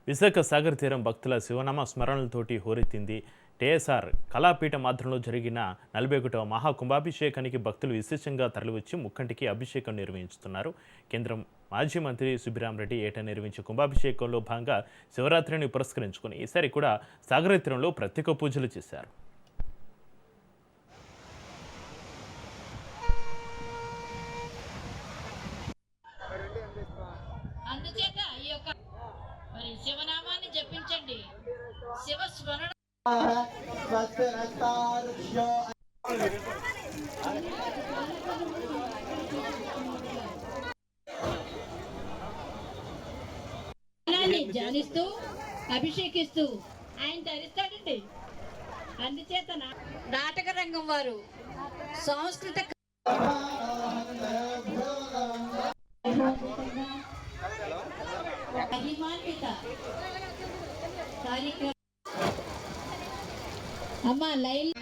విశాఖ సాగర్ తీరం భక్తుల శివనామ స్మరణలతోటి హోరెత్తింది. టీఎస్ఆర్ కళాపీఠం ఆధ్వర్యంలో జరిగిన 41వ మహాకుంభాభిషేకానికి భక్తులు విశేషంగా తరలివచ్చి ముక్కంటికి అభిషేకం నిర్వహిస్తున్నారు. కేంద్రం మాజీ మంత్రి సుబ్బిరామరెడ్డి ఏటా నిర్వహించే కుంభాభిషేకంలో భాగంగా శివరాత్రిని పురస్కరించుకుని ఈసారి కూడా సాగర్ తీరంలో ప్రత్యేక పూజలు చేశారు. శివనామాన్ని జపించండి. శివ స్మరణ ధ్యానిస్తూ అభిషేకిస్తూ ఆయన ధరిస్తాడండి. అందుచేత నాటక రంగం వారు సాంస్కృతిక మహిమాన్విత కార్యక్రమం అమ్మ లైన్